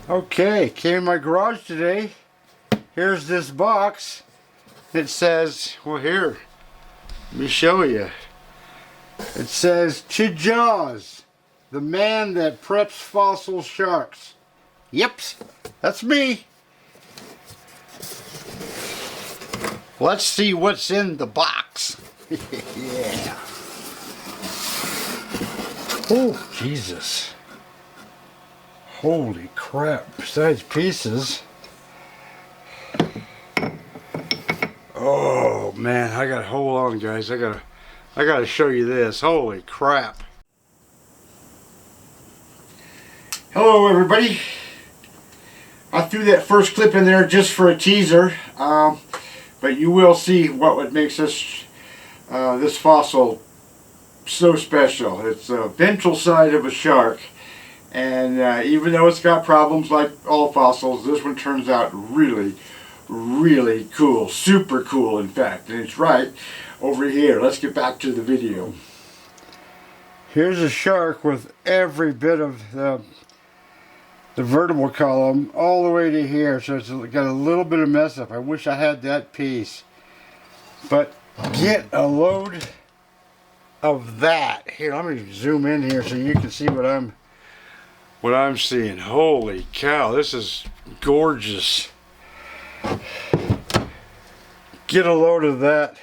Okay, came in my garage today. Here's this box. It says, well here, let me show you. It says, to Jaws, the man that preps fossil sharks. Yep, that's me. Let's see what's in the box. Yeah. Oh, Jesus. Holy crap. Besides pieces. Oh man, I gotta hold on guys. I gotta show you this. Holy crap. Hello everybody. I threw that first clip in there just for a teaser. But you will see what makes this fossil so special. It's the ventral side of a shark. And even though it's got problems like all fossils, this one turns out really, really cool. Super cool, in fact. And it's right over here. Let's get back to the video. Here's a shark with every bit of the vertebral column all the way to here. So it's got a little bit of mess up. I wish I had that piece. But get a load of that. Here, let me zoom in here so you can see what I'm seeing. Holy cow, this is gorgeous. Get a load of that.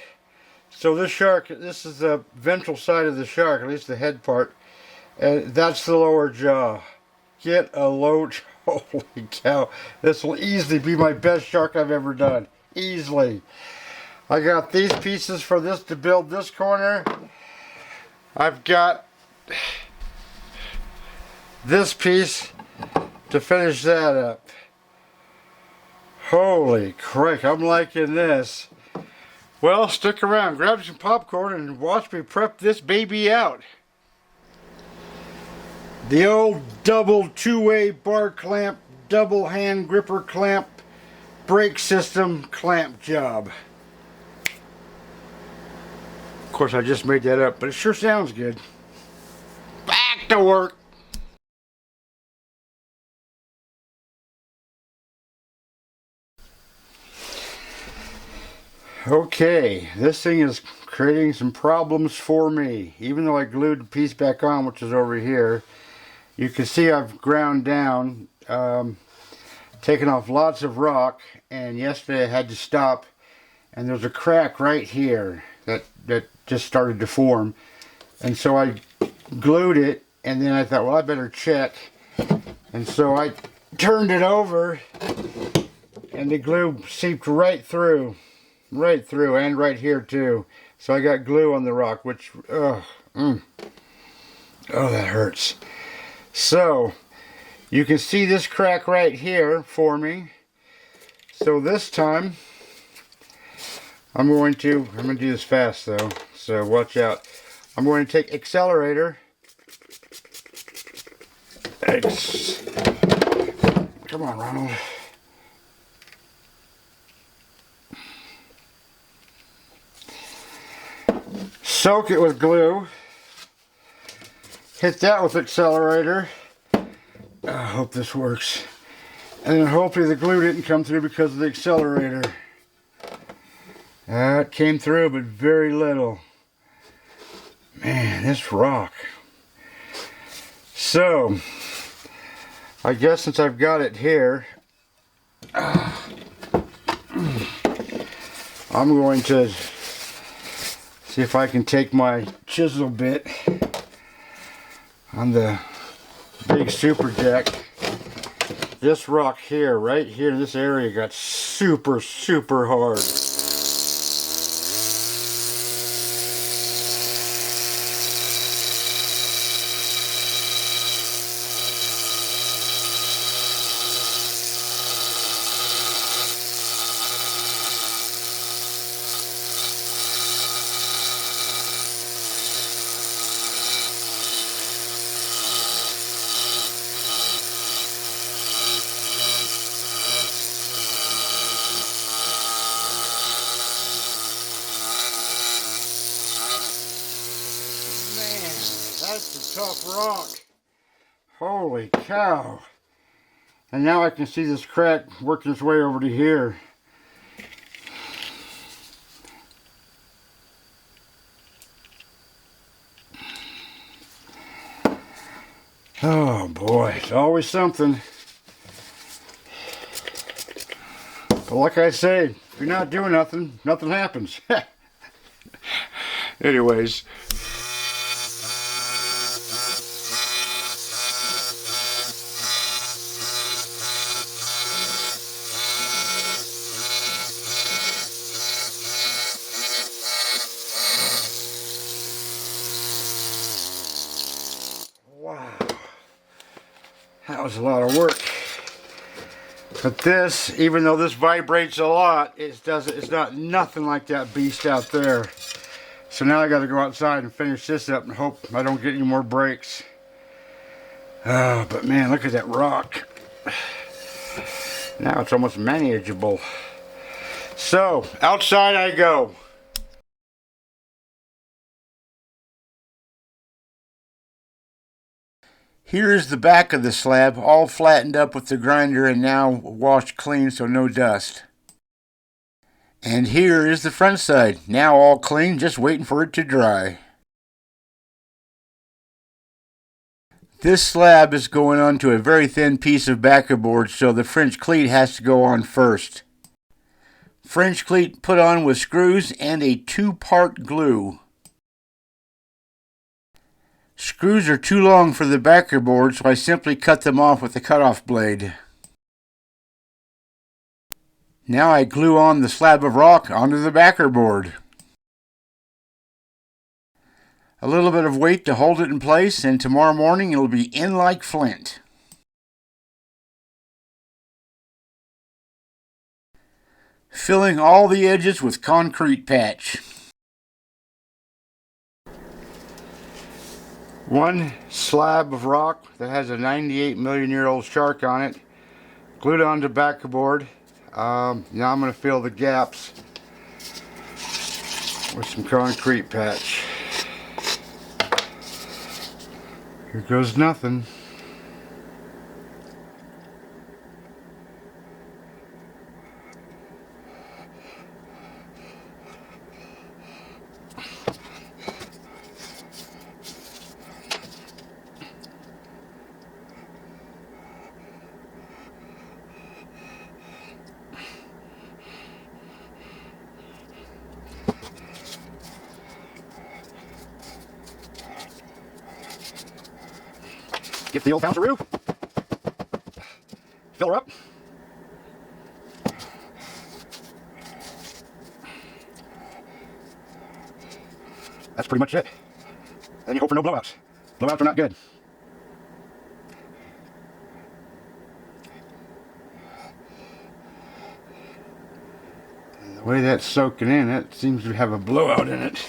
So this shark, this is the ventral side of the shark, at least the head part, and that's the lower jaw. Get a load. Holy cow, this will easily be my best shark I've ever done. Easily. I got these pieces for this to build this corner. I've got this piece to finish that up. Holy crap, I'm liking this. Well, stick around, grab some popcorn and watch me prep this baby out. The old double two-way bar clamp, double hand gripper clamp, brake system clamp job. Of course I just made that up, but it sure sounds good. Back to work. Okay, this thing is creating some problems for me. Even though I glued the piece back on, which is over here, you can see I've ground down, taken off lots of rock, and yesterday I had to stop, and there's a crack right here that just started to form. And so I glued it, and then I thought, well, I better check. And so I turned it over, and the glue seeped right through, and right here too. So I got glue on the rock, which, oh, that hurts. So you can see this crack right here for me. So this time I'm going to do this fast though, so watch out. I'm going to take accelerator. Come on, Ronald. Soak it with glue. Hit that with accelerator. I hope this works. And then hopefully the glue didn't come through because of the accelerator. It came through, but very little. Man, this rock. So, I guess since I've got it here, I'm going to see if I can take my chisel bit on the big super jack. This rock here, right here, this area got super, super hard. That's a tough rock. Holy cow. And now I can see this crack working its way over to here. Oh boy, it's always something. But like I say, if you're not doing nothing, nothing happens. Anyways. Wow. That was a lot of work. But this, even though this vibrates a lot, it's not nothing like that beast out there. So now I got to go outside and finish this up and hope I don't get any more breaks. Oh, but man, look at that rock. Now it's almost manageable. So, outside I go. Here's the back of the slab, all flattened up with the grinder and now washed clean so no dust. And here is the front side, now all clean, just waiting for it to dry. This slab is going onto a very thin piece of backer board, so the French cleat has to go on first. French cleat put on with screws and a 2-part glue. Screws are too long for the backer board, so I simply cut them off with a cutoff blade. Now I glue on the slab of rock onto the backer board. A little bit of weight to hold it in place, and tomorrow morning it'll be in like flint. Filling all the edges with concrete patch. One slab of rock that has a 98 million year old shark on it, glued onto backer board. Now I'm going to fill the gaps with some concrete patch. Here goes nothing. Get the old bounceroo. Fill her up. That's pretty much it. Then you hope for no blowouts. Blowouts are not good. And the way that's soaking in, it seems to have a blowout in it.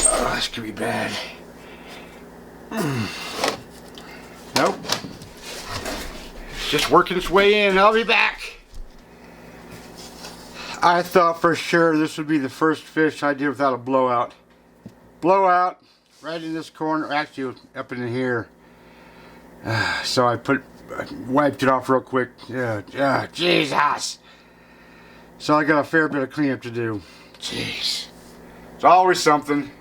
Oh, this could be bad. Nope. It's just working its way in. I'll be back. I thought for sure this would be the first fish I did without a blowout. Blowout right in this corner, actually up in here. So I wiped it off real quick. Jesus. So I got a fair bit of cleanup to do. Jeez. It's always something.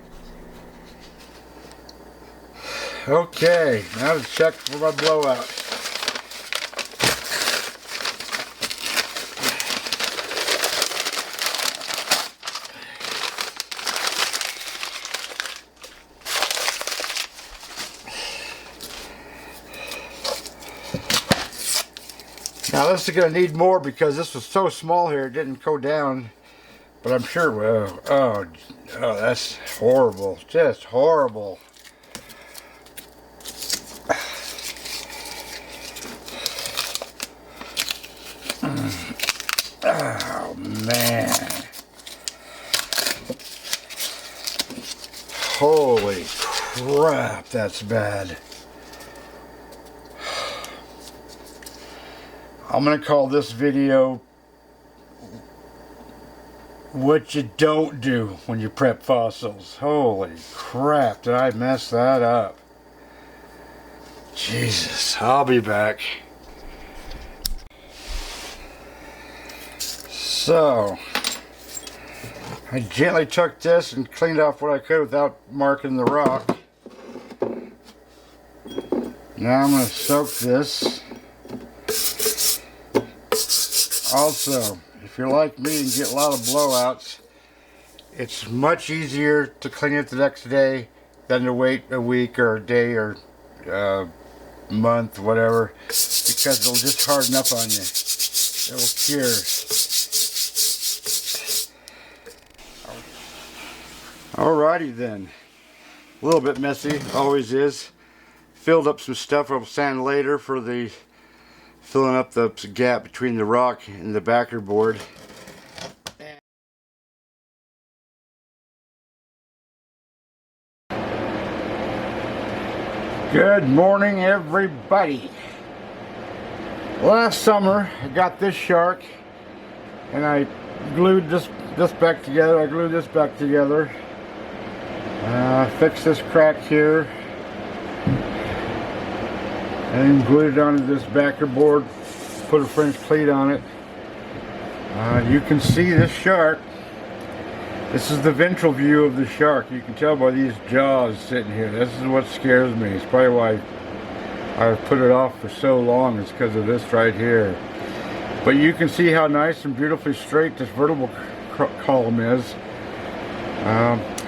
Okay, now to check for my blowout. Now this is going to need more because this was so small here it didn't go down. But I'm sure, well, oh, that's horrible. Just horrible. Oh man. Holy crap, that's bad. I'm gonna call this video what you don't do when you prep fossils. Holy crap, did I mess that up? Jesus, I'll be back. So I gently took this and cleaned off what I could without marking the rock. Now I'm going to soak this. Also, if you're like me and get a lot of blowouts, it's much easier to clean it the next day than to wait a week or a day or month, whatever, because it'll just harden up on you. It'll cure. Alrighty then. A little bit messy, always is. Filled up some stuff I'll sand later for the filling up the gap between the rock and the backer board. Good morning, everybody. Last summer I got this shark and I glued this back together. I glued this back together. Fixed this crack here and glued it onto this backer board. Put a French cleat on it. You can see this shark. This is the ventral view of the shark. You can tell by these jaws sitting here. This is what scares me. It's probably why I've put it off for so long. It's because of this right here. But you can see how nice and beautifully straight this vertebral column is.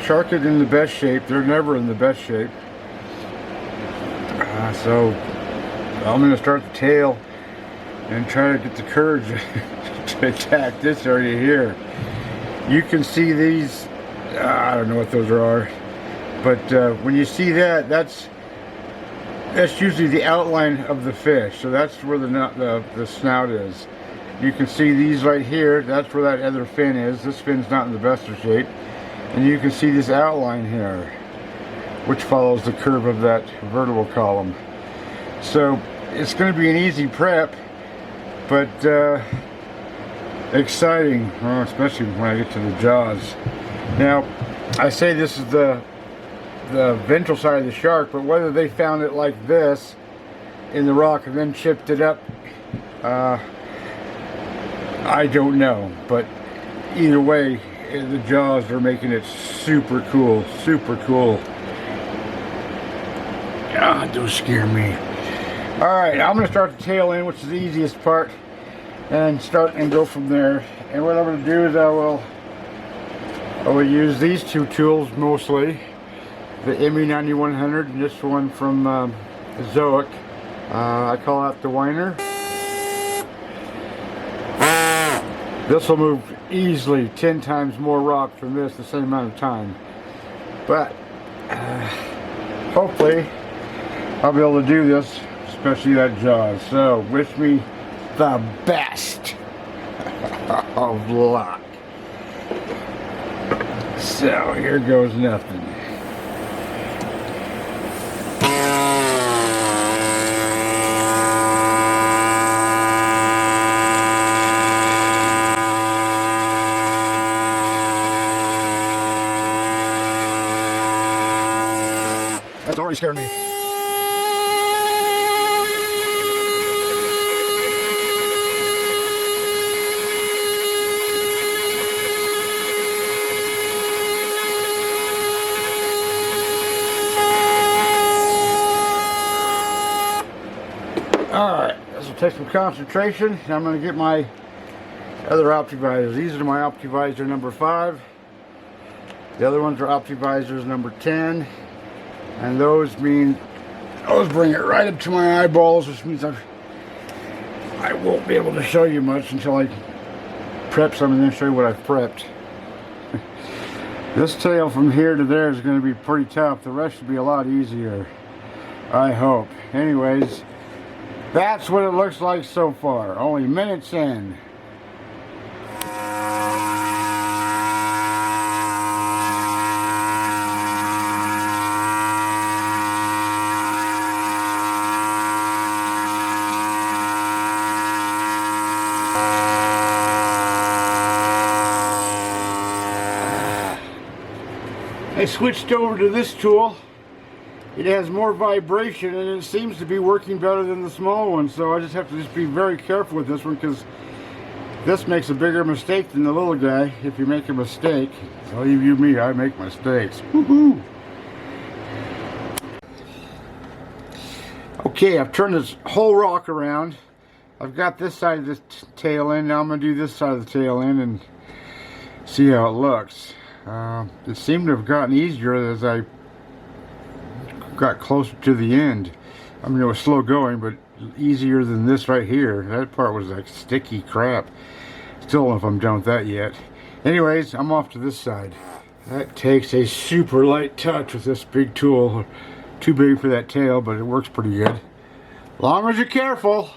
Shark is in the best shape. They're never in the best shape. So I'm going to start the tail and try to get the courage to attack this area here. You can see these, I don't know what those are, but when you see that, that's usually the outline of the fish. So that's where the snout is. You can see these right here, that's where that other fin is. This fin's not in the best of shape. And you can see this outline here, which follows the curve of that vertebral column. So it's going to be an easy prep, but exciting, especially when I get to the jaws. Now, I say this is the ventral side of the shark, but whether they found it like this in the rock and then chipped it up, I don't know. But either way, the jaws are making it super cool, super cool. Ah, don't scare me. Alright, I'm going to start the tail in, which is the easiest part, and start and go from there. And what I'm going to do is I will use these two tools mostly, the ME9100 and this one from Zoic. I call that the whiner. This will move easily 10 times more rock than this the same amount of time, but hopefully I'll be able to do this, especially that jaws. So wish me the best of luck. So here goes nothing. That's already scared me. Alright, this will take some concentration. I'm going to get my other OptiVisors. These are my OptiVisor number 5. The other ones are OptiVisors number 10. And those bring it right up to my eyeballs, which means I won't be able to show you much until I prep some and then show you what I've prepped. This tail from here to there is going to be pretty tough. The rest should be a lot easier, I hope. Anyways, that's what it looks like so far, only minutes in. I switched over to this tool. It has more vibration and it seems to be working better than the small one, so I just have to be very careful with this one because This makes a bigger mistake than the little guy. If you make a mistake, believe you me, I make mistakes. Woohoo! Okay, I've turned this whole rock around. I've got this side of the tail end. Now I'm going to do this side of the tail end and see how it looks. It seemed to have gotten easier as I got closer to the end. I mean, it was slow going, but easier than this right here. That part was like sticky crap. Still don't know if I'm done with that yet. Anyways, I'm off to this side. That takes a super light touch with this big tool. Too big for that tail, but it works pretty good. Long as you're careful.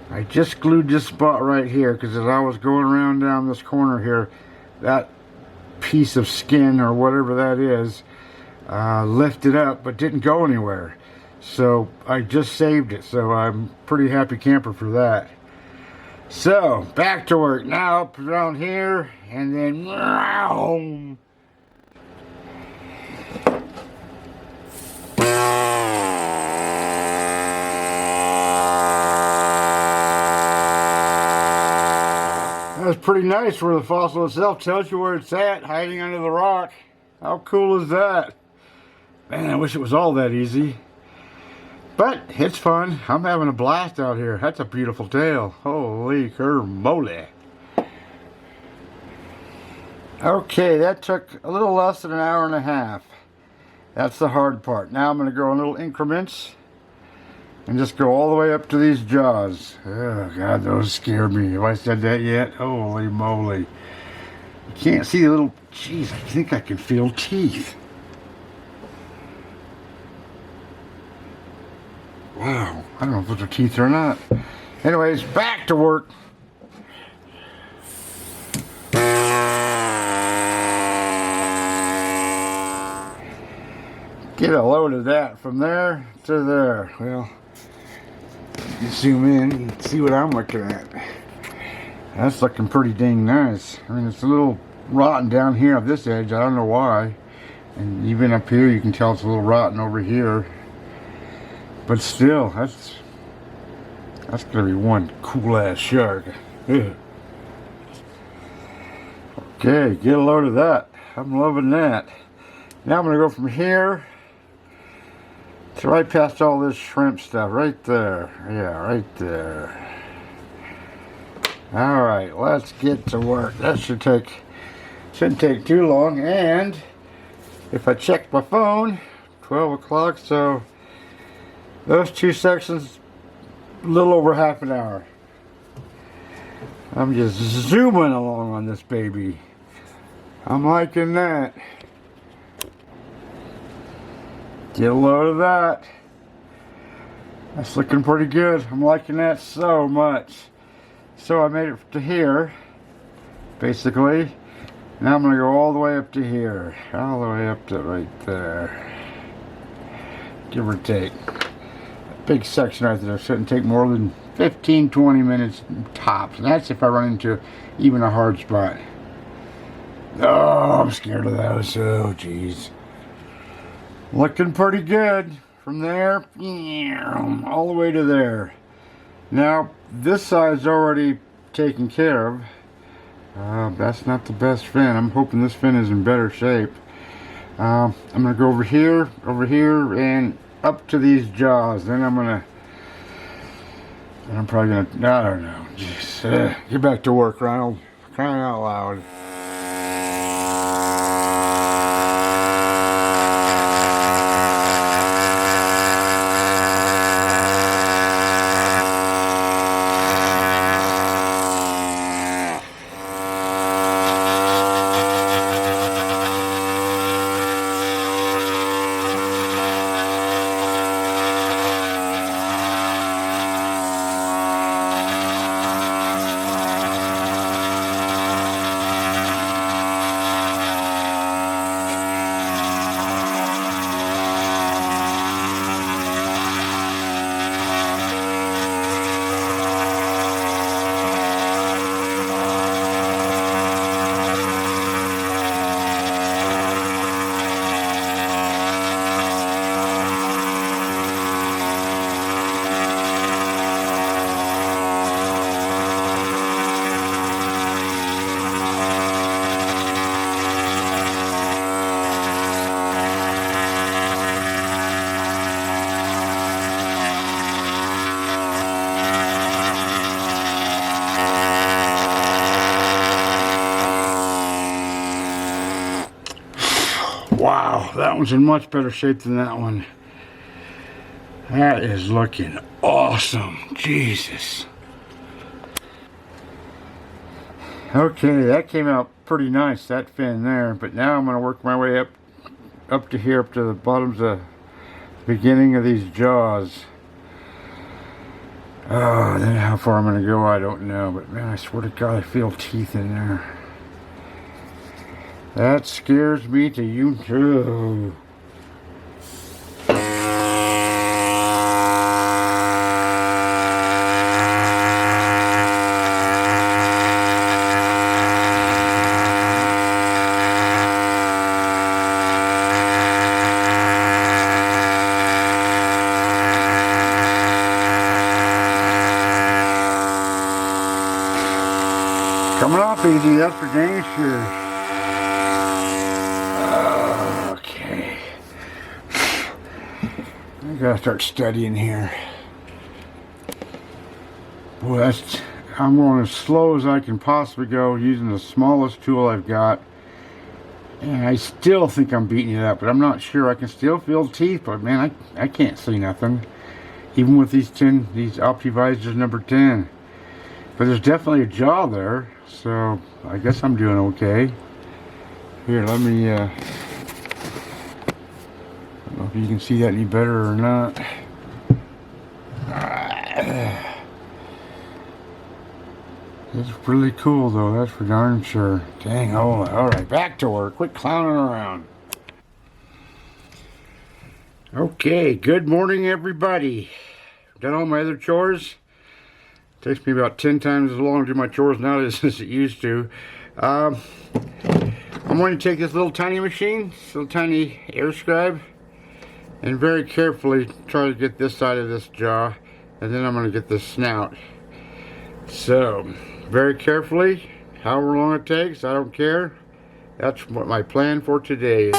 I just glued this spot right here because as I was going around down this corner here, that piece of skin or whatever that is lifted up but didn't go anywhere. So I just saved it, so I'm pretty happy camper for that. So back to work now, up around here, and then that's pretty nice where the fossil itself tells you where it's at, hiding under the rock. How cool is that? Man, I wish it was all that easy. But it's fun. I'm having a blast out here. That's a beautiful tail. Holy kermoly. Okay, that took a little less than an hour and a half. That's the hard part. Now I'm going to go in little increments and just go all the way up to these jaws. Oh God, those scare me. Have I said that yet? Holy moly. You can't see the little, jeez, I think I can feel teeth. Wow, I don't know if those are teeth or not. Anyways, back to work. Get a load of that from there to there. Well, you zoom in and see what I'm looking at. That's looking pretty dang nice. I mean, it's a little rotten down here on this edge. I don't know why. And even up here, you can tell it's a little rotten over here. But still, that's gonna be one cool ass shark. Ugh. Okay, get a load of that. I'm loving that. Now I'm gonna go from here to right past all this shrimp stuff, right there. Yeah, right there. All right, let's get to work. That shouldn't take too long. And if I check my phone, 12 o'clock, so those two sections, a little over half an hour. I'm just zooming along on this baby. I'm liking that. Get a load of that. That's looking pretty good. I'm liking that so much. So I made it to here, basically. Now I'm going to go all the way up to here. All the way up to right there. Give or take. Big section right there shouldn't take more than 15-20 minutes tops, and that's if I run into even a hard spot. Oh, I'm scared of those. Oh geez, looking pretty good from there all the way to there. Now this side's already taken care of. That's not the best fin. I'm hoping this fin is in better shape. I'm gonna go over here, and up to these jaws. Then I'm probably gonna, I don't know. Just get back to work, Ronald. Crying out loud. That one's in much better shape than that one. That is looking awesome. Jesus. Okay, that came out pretty nice, that fin there. But now I'm going to work my way up to here, up to the bottoms of the beginning of these jaws. Oh, then how far I'm going to go, I don't know. But man, I swear to God, I feel teeth in there. That scares me to you too. Coming off easy, that's for dang sure. Okay. I gotta start studying here. Boy, I'm going as slow as I can possibly go using the smallest tool I've got. And I still think I'm beating it up, but I'm not sure. I can still feel teeth, but man, I can't see nothing. Even with these Optivisors number 10. But there's definitely a jaw there, so I guess I'm doing okay. Here, let me, I don't know if you can see that any better or not. It's really cool though, that's for darn sure. Dang, oh, alright, back to work. Quit clowning around. Okay, good morning everybody. Done all my other chores. Takes me about 10 times as long to do my chores nowadays as it used to. I'm going to take this little tiny machine, this little tiny air scribe, and very carefully try to get this side of this jaw, and then I'm going to get this snout. So, very carefully, however long it takes, I don't care. That's what my plan for today is.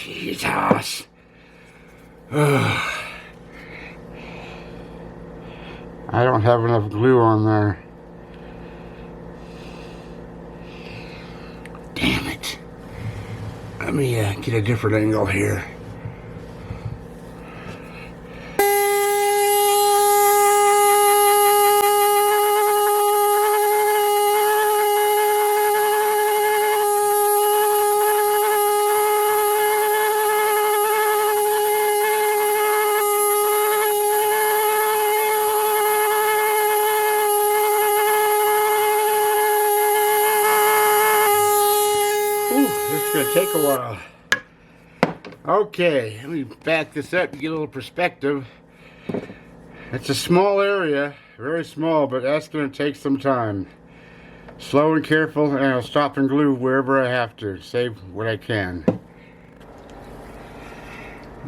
Jesus. I don't have enough glue on there. Damn it. Let me get a different angle here. It's going to take a while. Okay, let me back this up to get a little perspective. It's a small area, very small, but that's going to take some time. Slow and careful, and I'll stop and glue wherever I have to, save what I can.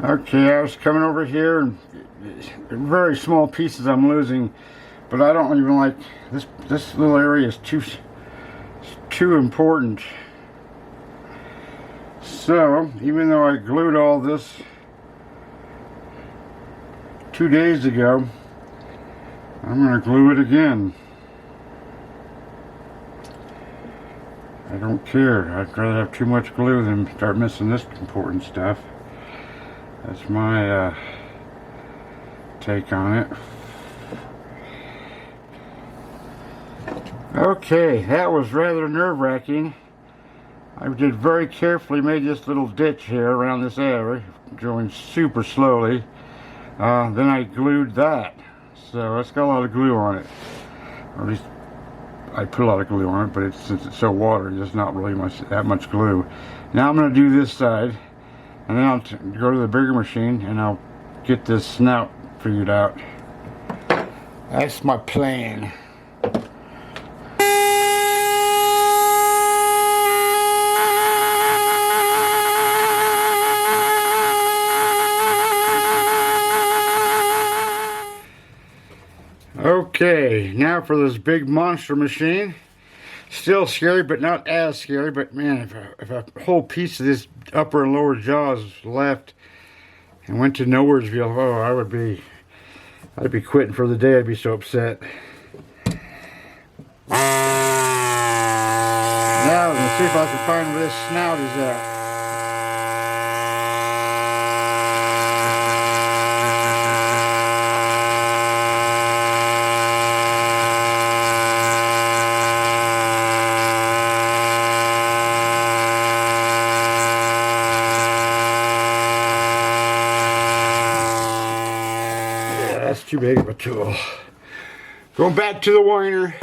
Okay, I was coming over here, and very small pieces I'm losing, but I don't even like, this little area is too important. So, even though I glued all this 2 days ago, I'm going to glue it again. I don't care. I'd rather have too much glue than start missing this important stuff. That's my take on it. Okay, that was rather nerve-wracking. I did very carefully, made this little ditch here around this area, going super slowly. Then I glued that. So it's got a lot of glue on it. Or at least I put a lot of glue on it, but since it's so watery, there's not really that much glue. Now I'm going to do this side, and then I'll go to the bigger machine and I'll get this snout figured out. That's my plan. Okay, now for this big monster machine. Still scary, but not as scary. But man, if a whole piece of this upper and lower jaw is left and went to Nowheresville, oh, I'd be quitting for the day. I'd be so upset. Now, let's see if I can find where this snout is at. Yeah, that's too big of a tool. Going back to the whiner.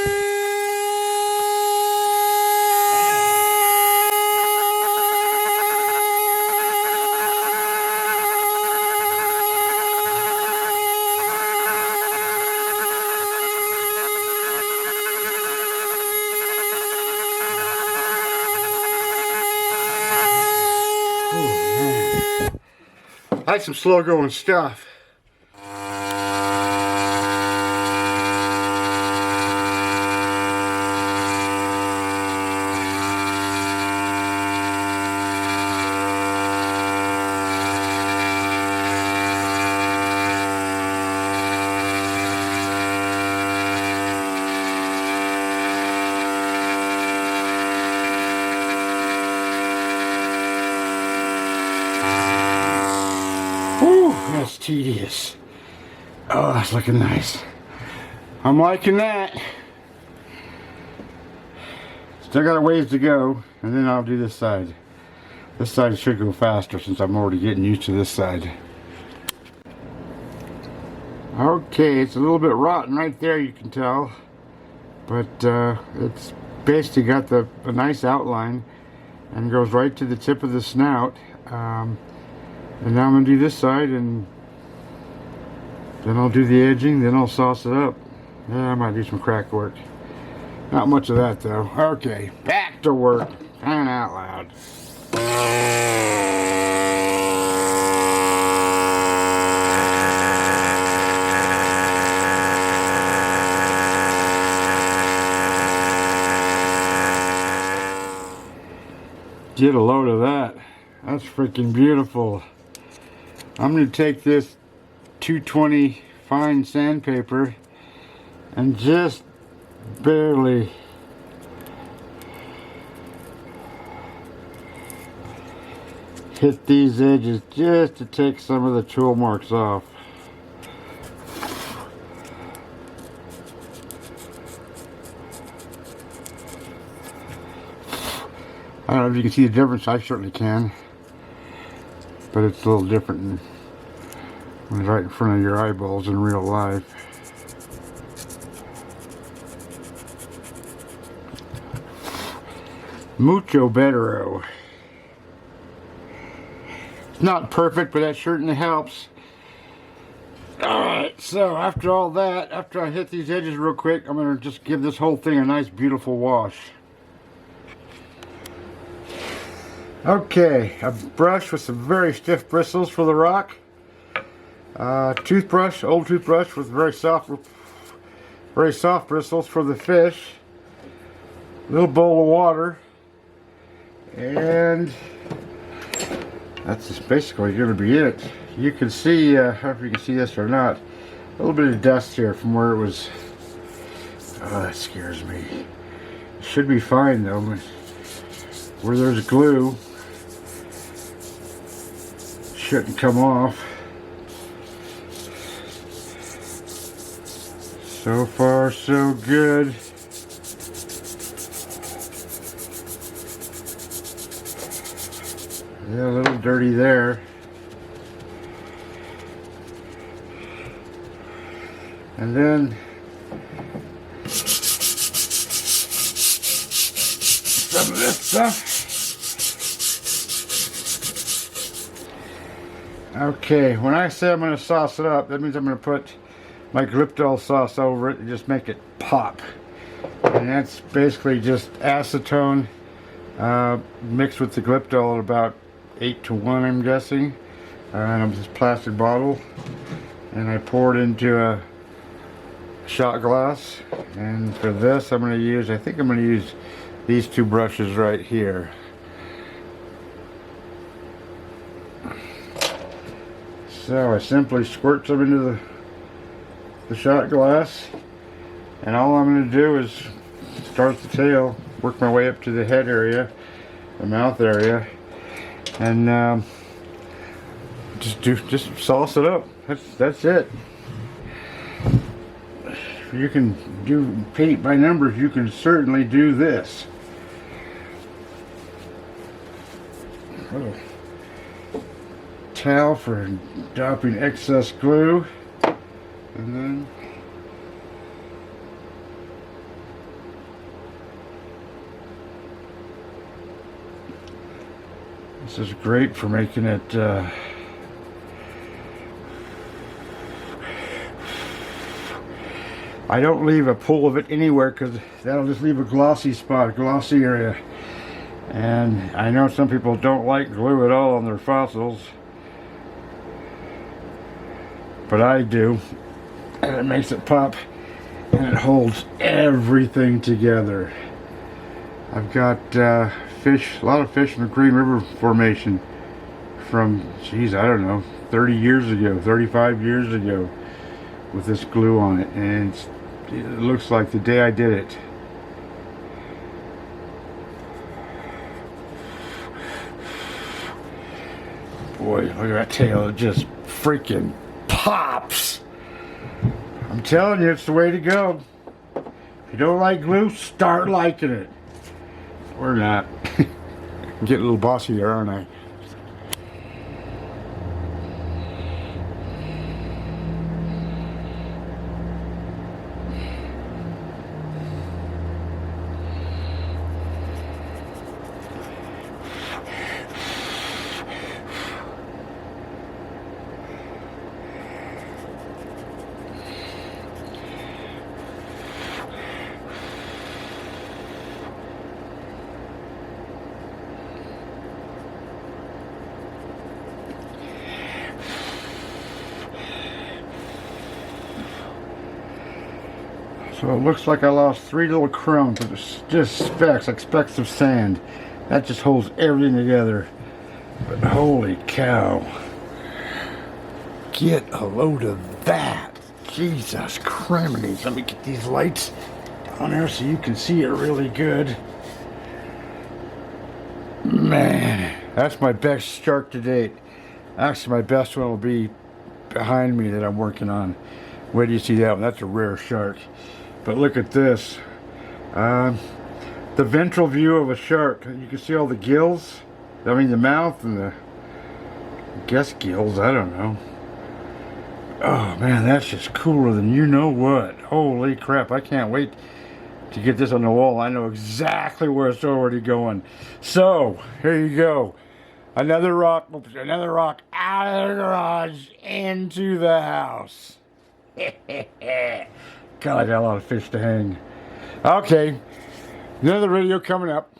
I like some slow going stuff. That's tedious. Oh, that's looking nice. I'm liking that. Still got a ways to go, and then I'll do this side. This side should go faster since I'm already getting used to this side. Okay, it's a little bit rotten right there, you can tell. But it's basically got a nice outline and goes right to the tip of the snout. And now I'm going to do this side, and then I'll do the edging, then I'll sauce it up. Yeah, I might do some crack work. Not much of that though. Okay, back to work. Crying out loud. Get a load of that. That's freaking beautiful. I'm going to take this 220 fine sandpaper and just barely hit these edges just to take some of the tool marks off. I don't know if you can see the difference. I certainly can. But it's a little different when it's right in front of your eyeballs in real life. Mucho bettero. It's not perfect, but that certainly helps. Alright, so after all that, after I hit these edges real quick, I'm going to just give this whole thing a nice beautiful wash. Okay, a brush with some very stiff bristles for the rock. Toothbrush, old toothbrush with very soft bristles for the fish. A little bowl of water. And that's just basically going to be it. You can see, I don't know if you can see this or not, a little bit of dust here from where it was. Oh, that scares me. It should be fine though. Where there's glue, shouldn't come off. So far, so good. Yeah, a little dirty there. And then some of this stuff. Okay, when I say I'm going to sauce it up, that means I'm going to put my gliptol sauce over it and just make it pop. And that's basically just acetone mixed with the gliptol at about 8-to-1, I'm guessing. And I'm this plastic bottle, and I pour it into a shot glass, and for this I'm going to use, I think I'm going to use these two brushes right here. So I simply squirt some into the shot glass, and all I'm going to do is start the tail, work my way up to the head area, the mouth area, and just sauce it up. That's it. If you can do paint by numbers, you can certainly do this. Oh. Towel for dropping excess glue, and then this is great for making it I don't leave a pool of it anywhere because that'll just leave a glossy spot, a glossy area. And I know some people don't like glue at all on their fossils, but I do, and it makes it pop, and it holds everything together. I've got fish, a lot of fish in the Green River Formation from, geez, I don't know, 30 years ago, 35 years ago, with this glue on it, and it looks like the day I did it. Boy, look at that tail, it just freaking pops. I'm telling you, it's the way to go. If you don't like glue, start liking it. Or not. I'm getting a little bossy there, aren't I? So it looks like I lost 3 little crumbs, but it's just specks, like specks of sand. That just holds everything together. But holy cow. Get a load of that. Jesus criminy. Let me get these lights down there so you can see it really good. Man, that's my best shark to date. Actually, my best one will be behind me that I'm working on. Where do you see that one? That's a rare shark. But look at this. The ventral view of a shark. You can see all the gills. I mean the mouth and the, I guess gills, I don't know. Oh man, that's just cooler than you know what. Holy crap, I can't wait to get this on the wall. I know exactly where it's already going. So, here you go. Another rock out of the garage into the house. God, I got a lot of fish to hang. Okay, another video coming up.